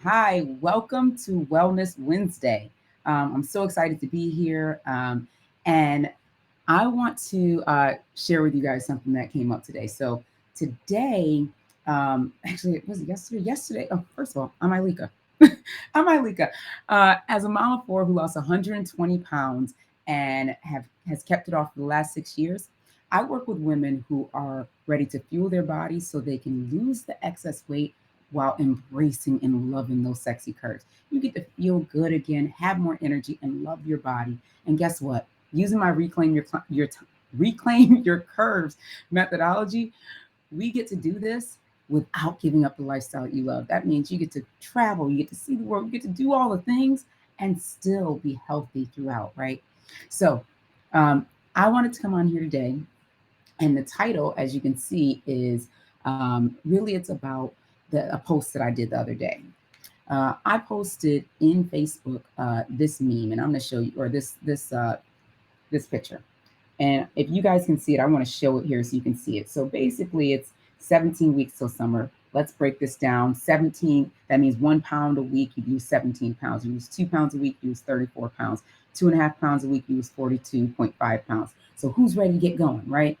Hi, welcome to Wellness Wednesday. I'm so excited to be here. And I want to share with you guys something that came up today. So, today, actually, was it yesterday? Yesterday. Oh, first of all, I'm Ileka. I'm Ileka. As a mom of four who lost 120 pounds and has kept it off for the last 6 years, I work with women who are ready to fuel their bodies so they can lose the excess weight while embracing and loving those sexy curves. You get to feel good again, have more energy, and love your body. And guess what? Using my reclaim your curves methodology, we get to do this without giving up the lifestyle that you love. That means you get to travel, you get to see the world, you get to do all the things and still be healthy throughout, right? So, I wanted to come on here today, and the title, as you can see, is really it's about a post that I did the other day. I posted in Facebook this meme, and I'm going to show you, or this picture. And if you guys can see it, I want to show it here so you can see it. So basically, it's 17 weeks till summer. Let's break this down. 17, that means 1 pound a week, you lose 17 pounds. You lose 2 pounds a week, you lose 34 pounds. 2.5 pounds a week, you lose 42.5 pounds. So who's ready to get going, right?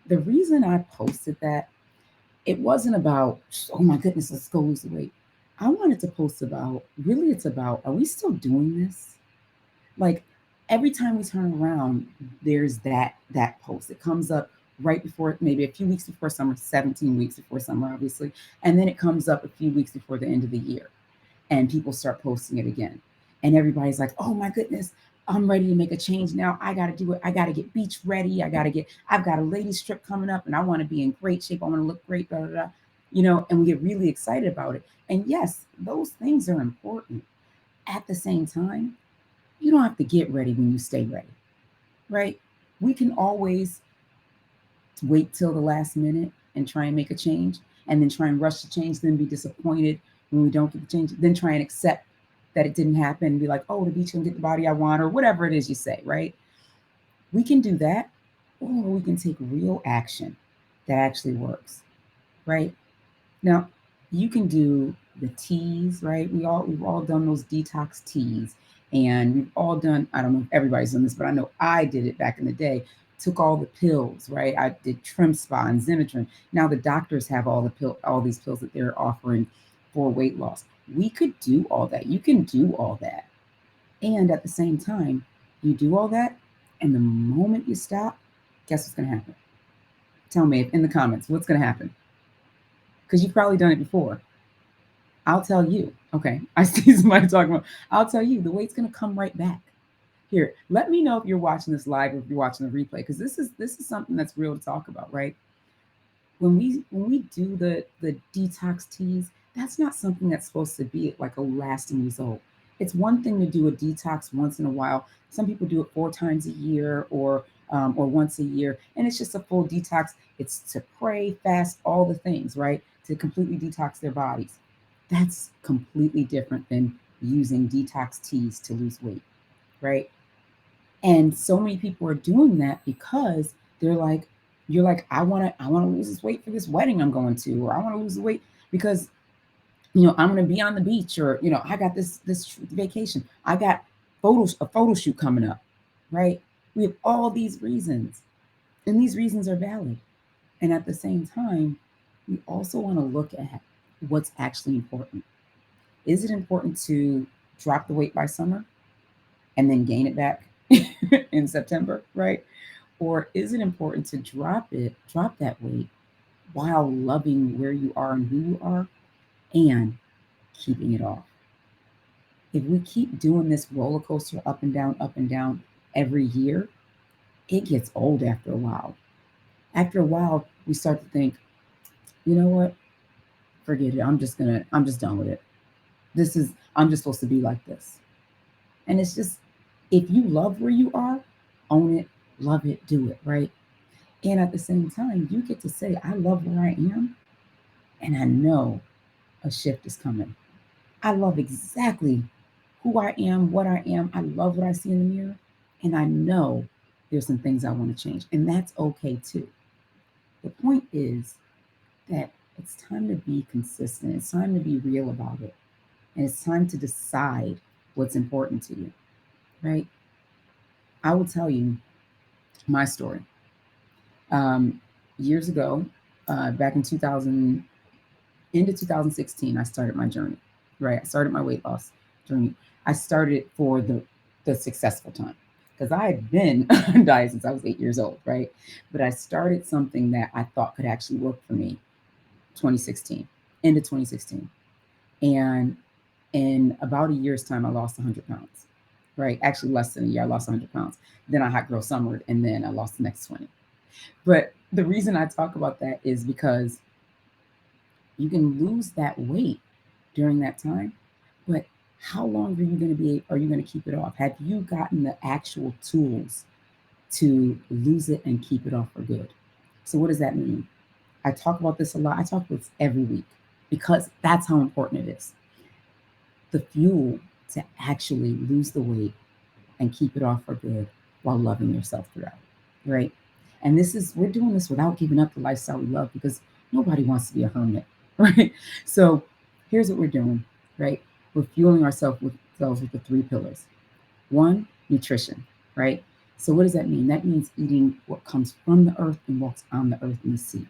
The reason I posted that, it wasn't about, oh my goodness, let's go lose the weight. I wanted to post about, really, it's about, are we still doing this? Like every time we turn around, there's that post. It comes up right before, maybe a few weeks before summer, 17 weeks before summer, obviously. And then it comes up a few weeks before the end of the year. And people start posting it again. And everybody's like, oh my goodness, I'm ready to make a change now. I got to do it. I got to get beach ready. I've got a ladies trip coming up and I want to be in great shape. I want to look great, blah, blah, blah. And we get really excited about it. And yes, those things are important. At the same time, you don't have to get ready when you stay ready, right? We can always wait till the last minute and try and make a change and then try and rush the change, then be disappointed when we don't get the change, then try and accept that it didn't happen and be like, oh, the beach can get the body I want, or whatever it is you say, right? We can do that, or we can take real action that actually works, right? Now, you can do the teas, right? We've all done those detox teas, and we've all done. I don't know if everybody's done this, but I know I did it back in the day. Took all the pills, right? I did Trim Spa and Zinatrin. Now the doctors have all these pills that they're offering for weight loss. We could do all that. You can do all that, and at the same time, you do all that, and the moment you stop, guess what's going to happen? Tell me in the comments what's going to happen, because you've probably done it before. I'll tell you. Okay, I see somebody talking about. I'll tell you, the weight's gonna come right back. Here, let me know if you're watching this live or if you're watching the replay, because this is something that's real to talk about, right? When we do the detox teas, that's not something that's supposed to be like a lasting result. It's one thing to do a detox once in a while. Some people do it 4 times a year or once a year, and it's just a full detox. It's to pray, fast, all the things, right? To completely detox their bodies. That's completely different than using detox teas to lose weight, right? And so many people are doing that because they're like, you're like, I want to lose this weight for this wedding I'm going to, or I want to lose the weight because I'm going to be on the beach, or I got this vacation, I got a photo shoot coming up, right? We have all these reasons, and these reasons are valid. And at the same time, we also want to look at what's actually important. Is it important to drop the weight by summer and then gain it back in September, right? Or is it important to drop that weight while loving where you are and who you are and keeping it off? If we keep doing this roller coaster up and down every year, it gets old after a while. After a while, we start to think, you know what? Forget it. I'm just done with it. I'm just supposed to be like this. And it's just, if you love where you are, own it, love it, do it, right? And at the same time, you get to say, I love where I am, and I know a shift is coming. I love exactly who I am, what I am. I love what I see in the mirror, and I know there's some things I want to change, and that's okay too. The point is that it's time to be consistent. It's time to be real about it. And it's time to decide what's important to you, right? I will tell you my story. Um, Years ago, back in 2000, into 2016, I started my journey, right? I started my weight loss journey. I started for the successful time because I had been on diet since I was 8 years old, right? But I started something that I thought could actually work for me 2016, into 2016. And in about a year's time, I lost 100 pounds, right? Actually, less than a year, I lost 100 pounds. Then I hot girl summered, and then I lost the next 20. But the reason I talk about that is because you can lose that weight during that time, but how long are you going to be? Are you going to keep it off? Have you gotten the actual tools to lose it and keep it off for good? So what does that mean? I talk about this a lot. I talk about this every week because that's how important it is. The fuel to actually lose the weight and keep it off for good while loving yourself throughout, right? And we're doing this without giving up the lifestyle we love because nobody wants to be a hermit, right? So here's what we're doing, right? We're fueling ourselves with the three pillars. One, nutrition, right? So what does that mean? That means eating what comes from the earth and what's on the earth and the sea.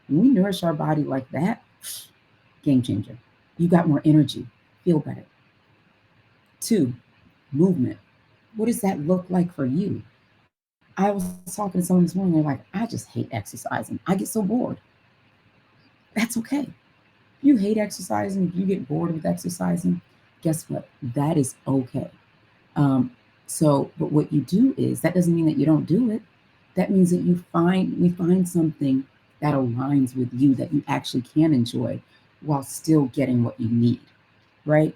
When we nourish our body like that, game changer. You got more energy, feel better. Two, movement. What does that look like for you? I was talking to someone this morning, they're like, I just hate exercising. I get so bored. That's okay. If you hate exercising, if you get bored with exercising, guess what? That is okay. Um, but what you do is that doesn't mean that you don't do it. That means that we find something that aligns with you that you actually can enjoy while still getting what you need, right?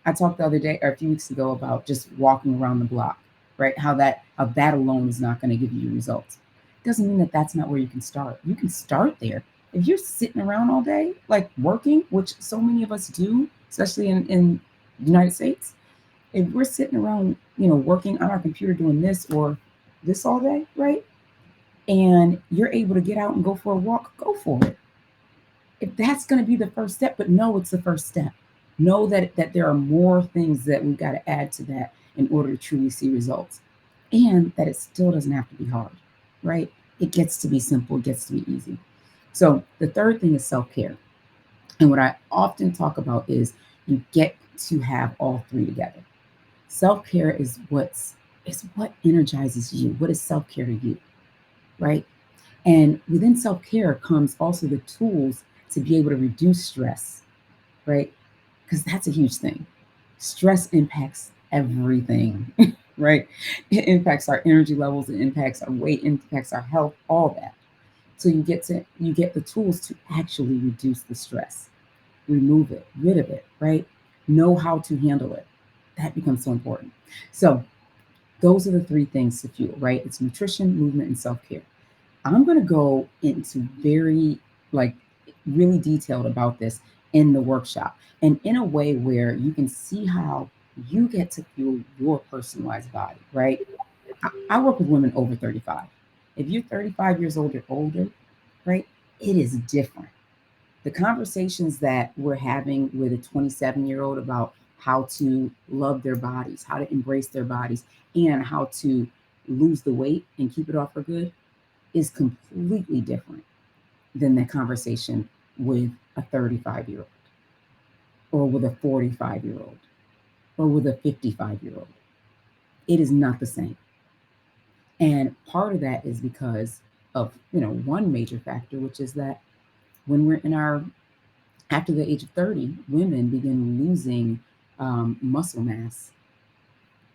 I talked the other day or a few weeks ago about just walking around the block, right? How that alone is not going to give you results. Doesn't mean that that's not where you can start. You can start there. If you're sitting around all day, like working, which so many of us do, especially in the United States, if we're sitting around, working on our computer doing this or this all day, right? And you're able to get out and go for a walk, go for it. If that's going to be the first step, but no, it's the first step. Know that there are more things that we've got to add to that in order to truly see results, and that it still doesn't have to be hard, right? It gets to be simple, it gets to be easy. So the third thing is self-care. And what I often talk about is you get to have all three together. Self-care is what energizes you. What is self-care to you, right? And within self-care comes also the tools to be able to reduce stress, right? Because that's a huge thing. Stress impacts everything, right? It impacts our energy levels, it impacts our weight, it impacts our health, all that. So you get the tools to actually reduce the stress, remove it, rid of it, right? Know how to handle it. That becomes so important. So those are the three things to fuel, right? It's nutrition, movement, and self-care. I'm going to go into very, like, really detailed about this in the workshop and in a way where you can see how you get to fuel your personalized body, right? I work with women over 35. If you're 35 years old or older, right, it is different. The conversations that we're having with a 27-year-old about how to love their bodies, how to embrace their bodies, and how to lose the weight and keep it off for good is completely different than the conversation with a 35-year-old or with a 45-year-old or with a 55-year-old. It is not the same. And part of that is because of, one major factor, which is that when we're after the age of 30, women begin losing muscle mass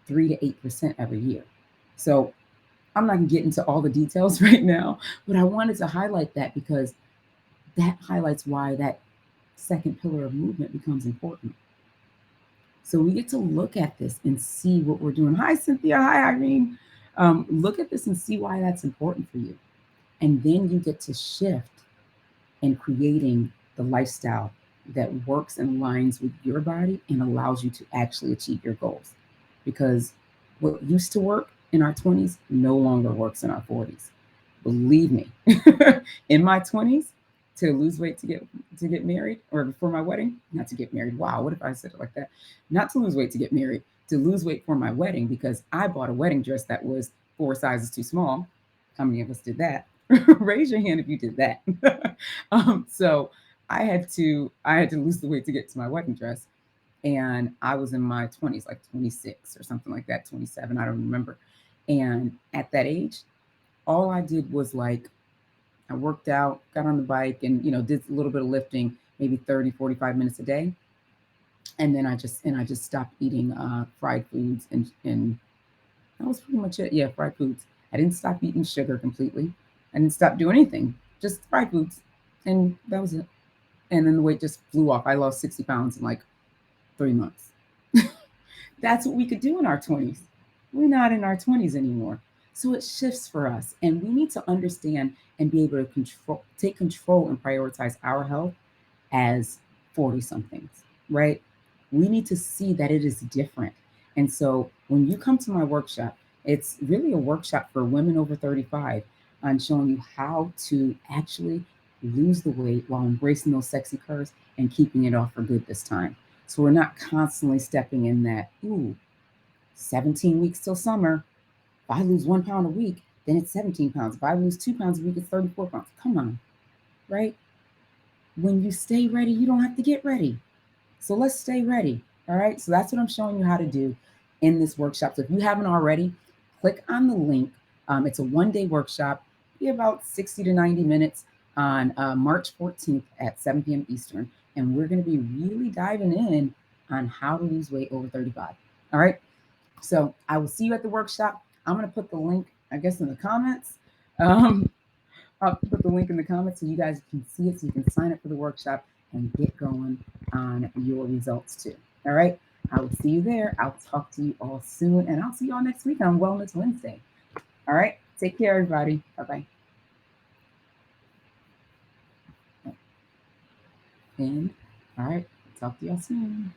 3 to 8% every year. So I'm not going to get into all the details right now, but I wanted to highlight that because that highlights why that second pillar of movement becomes important. So we get to look at this and see what we're doing. Hi, Cynthia. Hi, Irene. Look at this and see why that's important for you. And then you get to shift in creating the lifestyle that works and aligns with your body and allows you to actually achieve your goals. Because what used to work in our 20s no longer works in our 40s. Believe me, in my 20s, to lose weight to get married, or before my wedding, not to get married. Wow, what if I said it like that? Not to lose weight to get married, to lose weight for my wedding, because I bought a wedding dress that was 4 sizes too small. How many of us did that? Raise your hand if you did that. So I had to lose the weight to get to my wedding dress, and I was in my 20s, like 26 or something like that, 27, I don't remember. And at that age, all I did was like I worked out, got on the bike, and did a little bit of lifting, maybe 30, 45 minutes a day. And then I just stopped eating fried foods, and that was pretty much it. Yeah, fried foods. I didn't stop eating sugar completely. I didn't stop doing anything. Just fried foods. And that was it. And then the weight just flew off. I lost 60 pounds in like 3 months. That's what we could do in our 20s. We're not in our 20s anymore. So it shifts for us. And we need to understand and be able to take control and prioritize our health as 40 somethings, right? We need to see that it is different. And so when you come to my workshop, it's really a workshop for women over 35 on showing you how to actually lose the weight while embracing those sexy curves and keeping it off for good this time. So we're not constantly stepping in that, ooh, 17 weeks till summer. If I lose 1 pound a week, then it's 17 pounds. If I lose 2 pounds a week, it's 34 pounds. Come on, right? When you stay ready, you don't have to get ready. So let's stay ready. All right. So that's what I'm showing you how to do in this workshop. So if you haven't already, click on the link. It's a 1-day workshop, be about 60 to 90 minutes on March 14th at 7 p.m. Eastern. And we're going to be really diving in on how to lose weight over 35. All right. So I will see you at the workshop. I'm going to put the link, I guess, in the comments. Um, I'll put the link in the comments so you guys can see it, so you can sign up for the workshop and get going on your results too. All right. I will see you there. I'll talk to you all soon, and I'll see you all next week on Wellness Wednesday. All right. Take care, everybody. Bye bye. And all right. Talk to y'all soon.